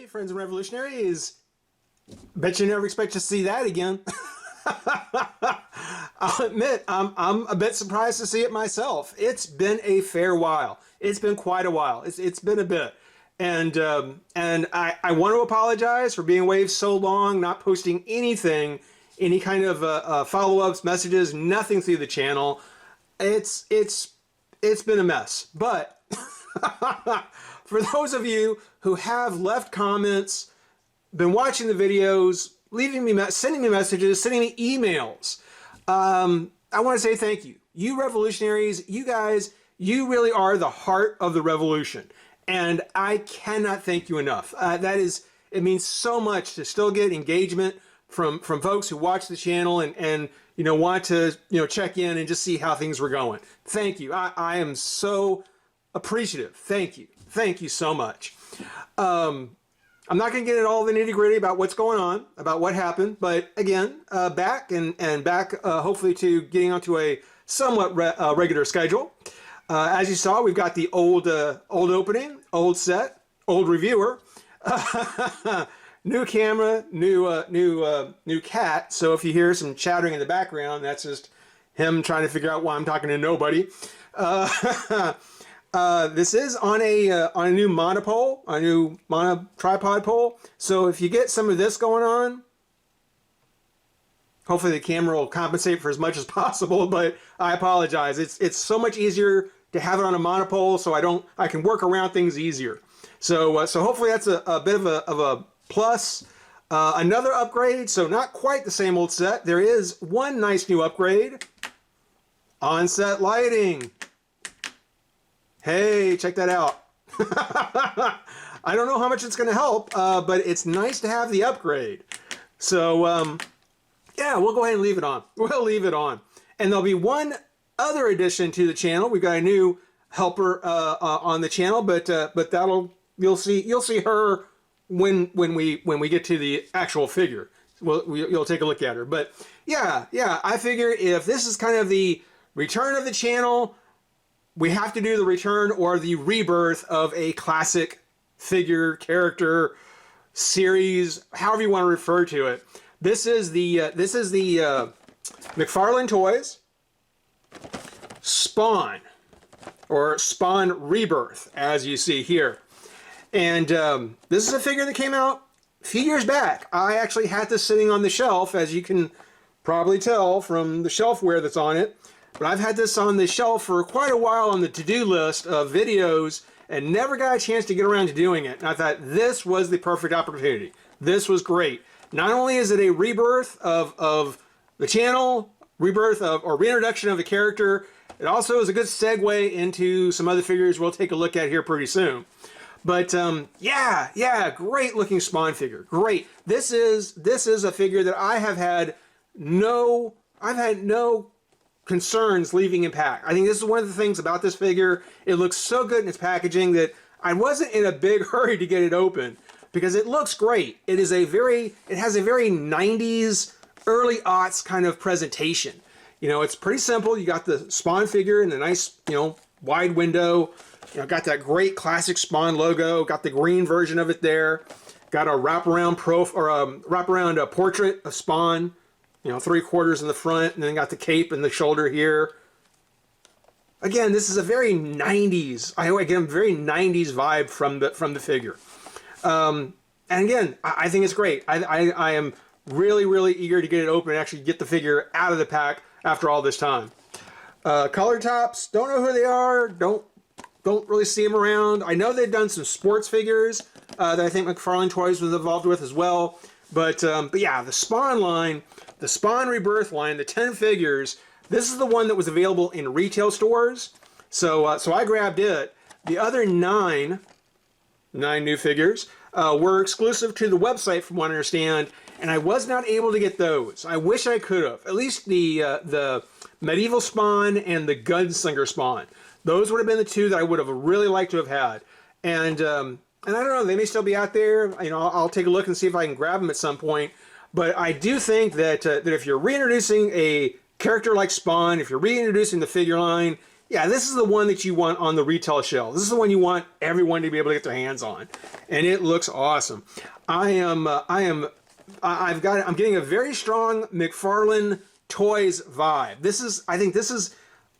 Hey, friends and revolutionaries. Bet you never expect to see that again. I'll admit, I'm a bit surprised to see it myself. It's been a fair while. It's been quite a while. It's been a bit. And I want to apologize for being away so long, not posting anything, any kind of follow-ups, messages, nothing through the channel. It's been a mess. But for those of you who have left comments, been watching the videos, leaving me, sending me messages, sending me emails, I want to say thank you. You revolutionaries, you guys, you really are the heart of the revolution. And I cannot thank you enough. It means so much to still get engagement from folks who watch the channel and want to check in and just see how things were going. Thank you. I am so appreciative. Thank you. Thank you so much. I'm not going to get into all the nitty-gritty about what's going on, about what happened, but again, back hopefully to getting onto a somewhat regular schedule. As you saw, we've got the old opening, old set, old reviewer, new camera, new cat. So if you hear some chattering in the background, that's just him trying to figure out why I'm talking to nobody. This is on a new monopole, a new tripod pole. So if you get some of this going on, hopefully the camera will compensate for as much as possible, but I apologize. It's so much easier to have it on a monopole, so I can work around things easier. So hopefully that's a bit of a plus. Another upgrade, so not quite the same old set. There is one nice new upgrade. On-set lighting. Hey, check that out. I don't know how much it's going to help, but it's nice to have the upgrade. So, yeah, we'll go ahead and leave it on. We'll leave it on. And there'll be one other addition to the channel. We've got a new helper on the channel, but you'll see her when we get to the actual figure. You'll take a look at her. But yeah, I figure if this is kind of the return of the channel, we have to do the return or the rebirth of a classic figure, character, series, however you want to refer to it. This is the Mcfarlane Toys Spawn, or Spawn Rebirth, as you see here. And this is a figure that came out a few years back. I actually had this sitting on the shelf, as you can probably tell from the shelfware that's on it. But I've had this on the shelf for quite a while on the to-do list of videos and never got a chance to get around to doing it. And I thought this was the perfect opportunity. This was great. Not only is it a rebirth of the channel, rebirth of or reintroduction of a character, it also is a good segue into some other figures we'll take a look at here pretty soon. But yeah, great looking Spawn figure. Great. This is a figure that I have had no concerns leaving in pack. I think this is one of the things about this figure. It looks so good in its packaging that I wasn't in a big hurry to get it open because it looks great. It has a very 90s, early aughts kind of presentation. It's pretty simple. You got the Spawn figure in a nice, wide window. Got that great classic Spawn logo. Got the green version of it there. Got a wraparound portrait of Spawn. 3/4 in the front, and then got the cape and the shoulder here. Again, this is a very 90s. Very 90s vibe from the figure. And again, I think it's great. I am really, really eager to get it open and actually get the figure out of the pack after all this time. Color tops, don't know who they are. Don't really see them around. I know they've done some sports figures that I think Mcfarlane Toys was involved with as well. But yeah, the Spawn line, the Spawn Rebirth line, the 10 figures, this is the one that was available in retail stores. So I grabbed it. The other nine new figures were exclusive to the website from what I understand, and I was not able to get those. I wish I could have. At least the Medieval Spawn and the Gunslinger Spawn. Those would have been the two that I would have really liked to have had. And I don't know, they may still be out there. I'll take a look and see if I can grab them at some point. But I do think that if you're reintroducing a character like Spawn, if you're reintroducing the figure line, Yeah, this is the one that you want on the retail shelf. This is the one you want everyone to be able to get their hands on, and it looks awesome. I'm getting a very strong Mcfarlane Toys vibe. I think this is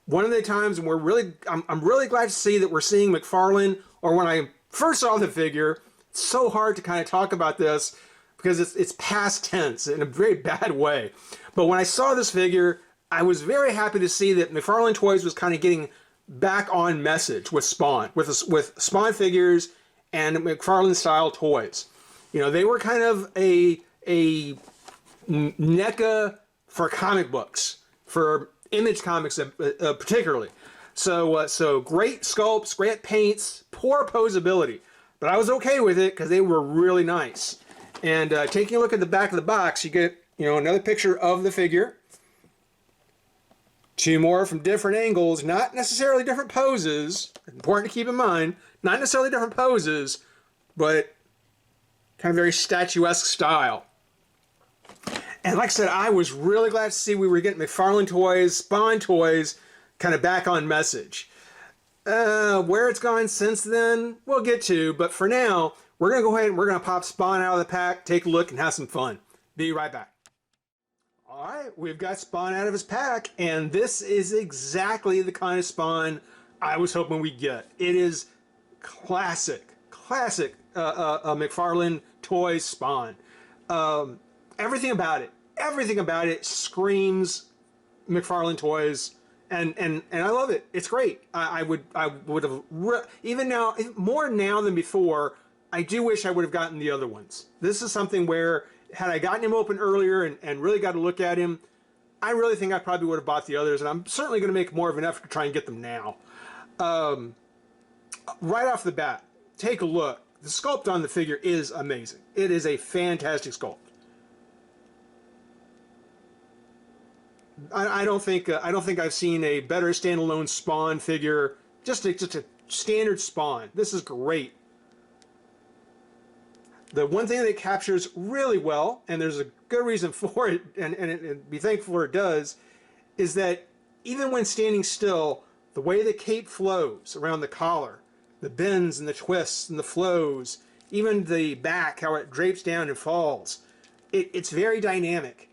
one of the times when I'm really glad to see that we're seeing Mcfarlane. Or when I first saw the figure, it's so hard to kind of talk about this because it's past tense in a very bad way. But when I saw this figure, I was very happy to see that Mcfarlane Toys was kind of getting back on message with Spawn, with Spawn figures and McFarlane style toys. You know, they were kind of a NECA for comic books, for Image Comics particularly. So great sculpts, great paints, poor posability, but I was okay with it because they were really nice. And taking a look at the back of the box, you get another picture of the figure. Two more from different angles, not necessarily different poses. Important to keep in mind, not necessarily different poses, but kind of very statuesque style. And like I said, I was really glad to see we were getting McFarlane Toys, Spawn Toys, kind of back on message. Where it's gone since then, we'll get to. But for now, we're going to go ahead and we're going to pop Spawn out of the pack, take a look, and have some fun. Be right back. All right, we've got Spawn out of his pack, and this is exactly the kind of Spawn I was hoping we'd get. It is classic McFarlane Toys Spawn. Everything about it screams McFarlane Toys, and I love it. It's great. I would have even now, more now than before. I do wish I would have gotten the other ones. This is something where, had I gotten him open earlier and really got to look at him, I really think I probably would have bought the others, and I'm certainly going to make more of an effort to try and get them now. Right off the bat, take a look. The sculpt on the figure is amazing. It is a fantastic sculpt. I don't think I've seen a better standalone Spawn figure. Just a standard Spawn. This is great. The one thing that it captures really well, and there's a good reason for it, and be thankful it does, is that even when standing still, the way the cape flows around the collar, the bends and the twists and the flows, even the back, how it drapes down and falls, it's very dynamic.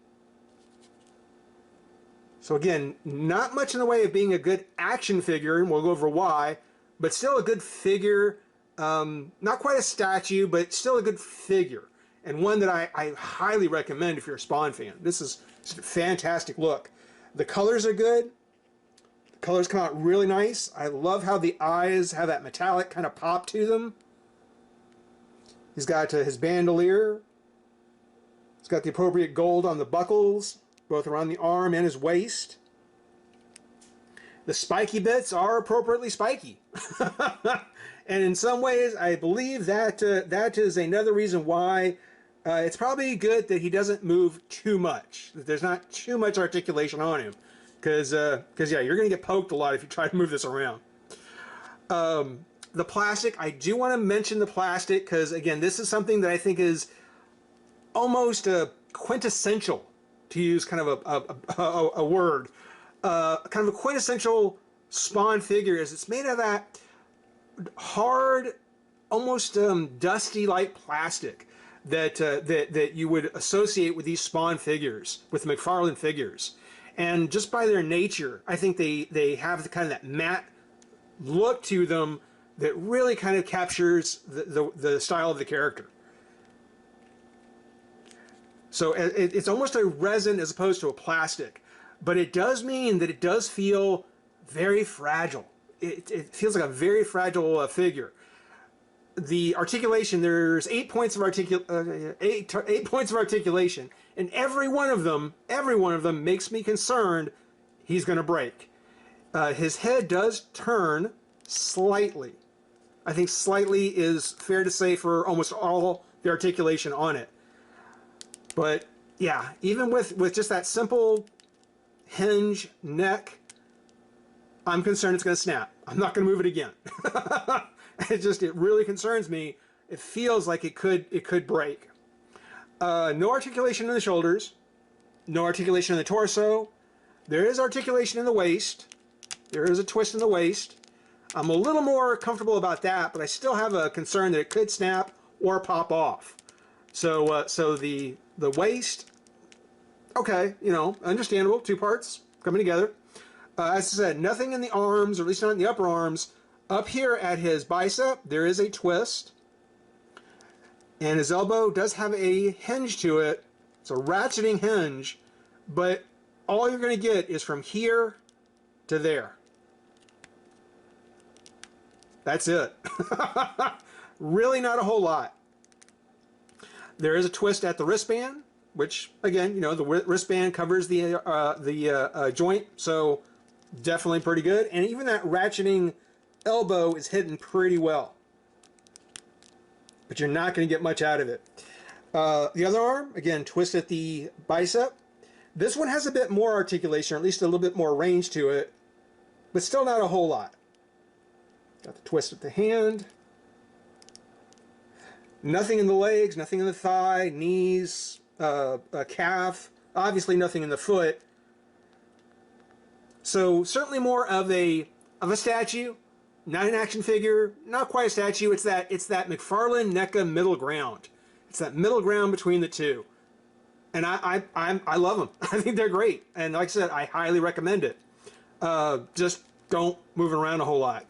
So again, not much in the way of being a good action figure, and we'll go over why, but still a good figure. Not quite a statue, but still a good figure, and one that I highly recommend if you're a Spawn fan. This is a fantastic look. The colors are good. The colors come out really nice. I love how the eyes have that metallic kind of pop to them. He's got his bandolier. He's got the appropriate gold on the buckles, both around the arm and his waist. The spiky bits are appropriately spiky. And in some ways, I believe that that is another reason why it's probably good that he doesn't move too much. That there's not too much articulation on him. Because yeah, you're going to get poked a lot if you try to move this around. The plastic, I do want to mention the plastic because, again, this is something that I think is almost quintessential, to use kind of a word. Kind of a quintessential Spawn figure is it's made of that hard, almost dusty-like plastic that you would associate with these Spawn figures, with McFarlane figures. And just by their nature, I think they have the kind of that matte look to them that really kind of captures the style of the character. So it's almost a resin as opposed to a plastic, but it does mean that it does feel very fragile. It feels like a very fragile figure. The articulation, there's 8 points of eight points of articulation, and every one of them makes me concerned he's going to break. His head does turn slightly. I think slightly is fair to say for almost all the articulation on it. But yeah, even with just that simple hinge neck, I'm concerned it's going to snap. I'm not going to move it again. It really concerns me. It feels like it could break. No articulation in the shoulders. No articulation in the torso. There is articulation in the waist. There is a twist in the waist. I'm a little more comfortable about that, but I still have a concern that it could snap or pop off. So, so the waist, okay, you know, understandable. Two parts coming together. As I said, nothing in the arms, or at least not in the upper arms. Up here at his bicep, there is a twist. And his elbow does have a hinge to it. It's a ratcheting hinge, but all you're going to get is from here to there. That's it. Really not a whole lot. There is a twist at the wristband, which, again, you know, the wristband covers the joint, so definitely pretty good. And even that ratcheting elbow is hidden pretty well. But you're not going to get much out of it. The other arm, again, twist at the bicep. This one has a bit more articulation, or at least a little bit more range to it, but still not a whole lot. Got the twist at the hand. Nothing in the legs, nothing in the thigh, knees, calf. Obviously nothing in the foot. So certainly more of a statue, not an action figure, not quite a statue. It's that Mcfarlane NECA middle ground. It's that middle ground between the two. And I love them. I think they're great. And like I said, I highly recommend it. Just don't move around a whole lot.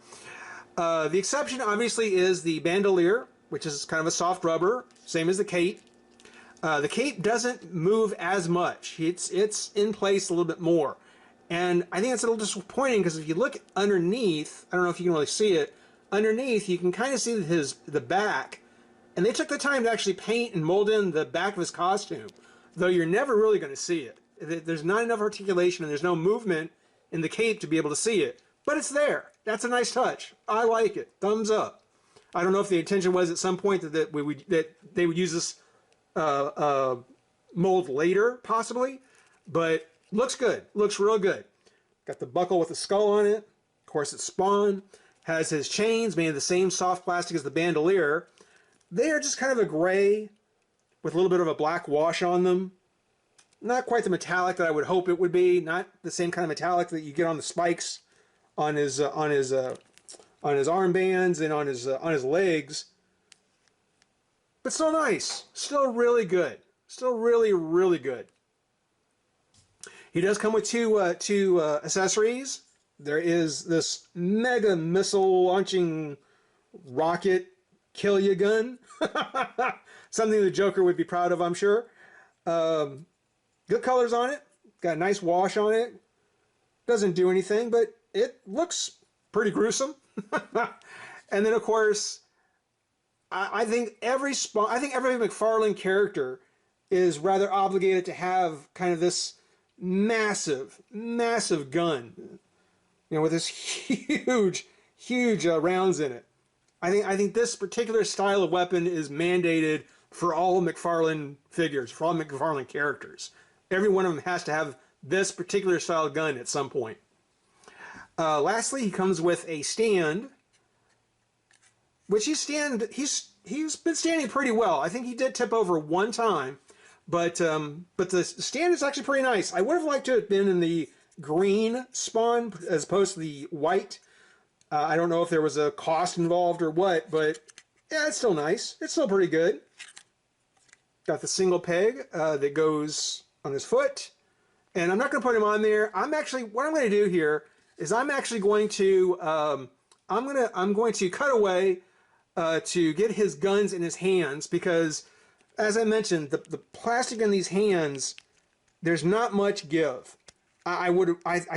The exception obviously is the bandolier, which is kind of a soft rubber, same as the cape. The cape doesn't move as much. It's in place a little bit more. And I think it's a little disappointing because if you look underneath, I don't know if you can really see it, underneath you can kind of see the back. And they took the time to actually paint and mold in the back of his costume, though you're never really going to see it. There's not enough articulation and there's no movement in the cape to be able to see it. But it's there. That's a nice touch. I like it. Thumbs up. I don't know if the intention was at some point that they would use this mold later, possibly, but looks good. Looks real good. Got the buckle with the skull on it. Of course, it's Spawn. Has his chains made of the same soft plastic as the bandolier. They are just kind of a gray with a little bit of a black wash on them. Not quite the metallic that I would hope it would be. Not the same kind of metallic that you get on the spikes on his armbands and on his legs. But still nice. Still really good. Still really, really good. He does come with two accessories. There is this mega missile launching rocket kill you gun. Something the Joker would be proud of, I'm sure. Good colors on it. Got a nice wash on it. Doesn't do anything, but it looks pretty gruesome. And then, of course, I think every Mcfarlane character is rather obligated to have kind of this massive gun, you know, with this huge rounds in it. I think this particular style of weapon is mandated for all Mcfarlane figures, for all Mcfarlane characters. Every one of them has to have this particular style gun at some point. Lastly, he comes with a stand, which he's been standing pretty well. I think he did tip over one time, but the stand is actually pretty nice. I would have liked to have been in the green Spawn as opposed to the white. I don't know if there was a cost involved or what, but yeah, it's still nice. It's still pretty good. Got the single peg that goes on his foot, and I'm not going to put him on there. What I'm going to do here is I'm actually going to I'm going to cut away to get his guns in his hands, because as I mentioned, the plastic in these hands, there's not much give. I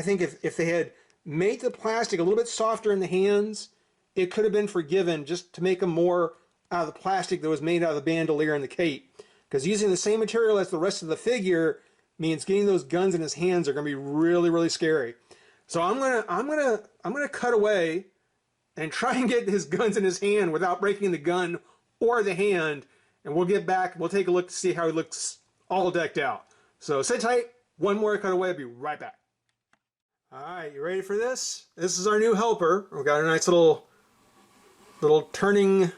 think if they had made the plastic a little bit softer in the hands, it could have been forgiven just to make them more out of the plastic that was made out of the bandolier and the cape. Because using the same material as the rest of the figure means getting those guns in his hands are going to be really, really scary. So I'm gonna cut away and try and get his guns in his hand without breaking the gun or the hand, and we'll get back. We'll take a look to see how he looks all decked out. So sit tight. One more cut away. I'll be right back. All right, you ready for this? This is our new helper. We've got a nice little turntable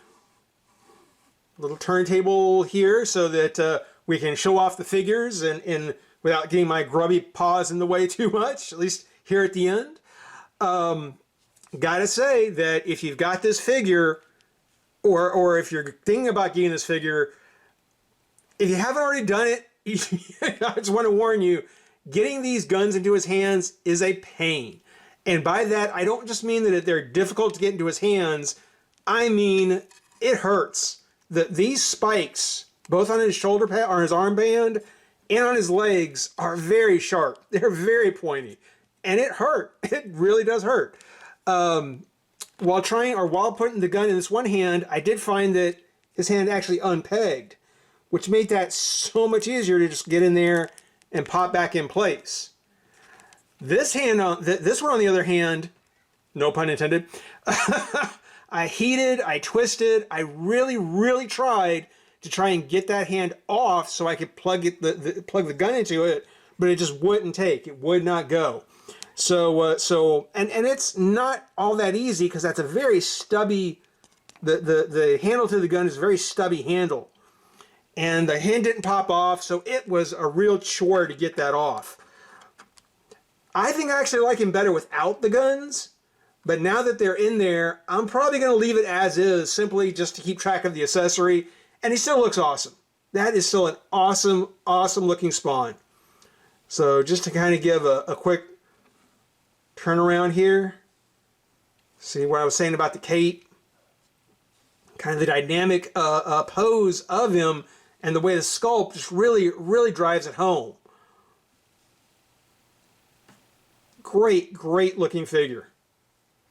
here so that we can show off the figures and without getting my grubby paws in the way too much, at least here at the end. Gotta say that if you've got this figure, or if you're thinking about getting this figure, if you haven't already done it, I just want to warn you, getting these guns into his hands is a pain. And by that, I don't just mean that they're difficult to get into his hands. I mean, it hurts. These spikes, both on his shoulder pad, or his armband, and on his legs, are very sharp. They're very pointy. And it hurt. It really does hurt. While putting the gun in this one hand, I did find that his hand actually unpegged, which made that so much easier to just get in there and pop back in place. This one on the other hand, no pun intended, I heated, I twisted, I really tried to try and get that hand off so I could plug the gun into it, but it just wouldn't take. It would not go. So it's not all that easy because that's a very stubby. The handle to the gun is a very stubby handle, and the hand didn't pop off, so it was a real chore to get that off. I think I actually like him better without the guns, but now that they're in there, I'm probably going to leave it as is, simply just to keep track of the accessory, and he still looks awesome. That is still an awesome looking Spawn. So just to kind of give a quick turn around here, see what I was saying about the cape, kind of the dynamic pose of him, and the way the sculpt just really drives it home. Great looking figure.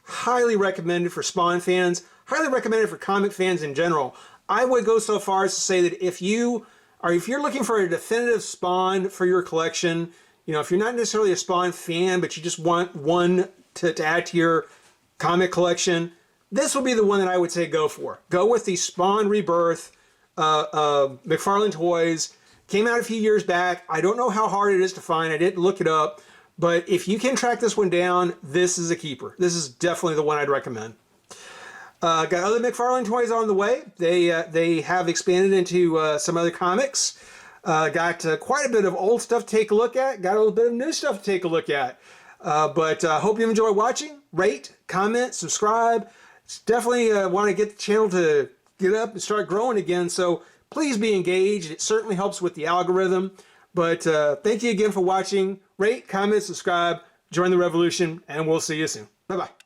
Highly recommended for Spawn fans. Highly recommended for comic fans in general. I would go so far as to say that if you're looking for a definitive Spawn for your collection, you know, if you're not necessarily a Spawn fan, but you just want one to add to your comic collection, this will be the one that I would say go for. Go with the Spawn Rebirth Mcfarlane Toys. Came out a few years back. I don't know how hard it is to find. I didn't look it up. But if you can track this one down, this is a keeper. This is definitely the one I'd recommend. Got other Mcfarlane toys on the way. They have expanded into some other comics. Got quite a bit of old stuff to take a look at. Got a little bit of new stuff to take a look at. But hope you enjoy watching. Rate, comment, subscribe. Definitely want to get the channel to get up and start growing again. So please be engaged. It certainly helps with the algorithm. But thank you again for watching. Rate, comment, subscribe, join the revolution, and we'll see you soon. Bye-bye.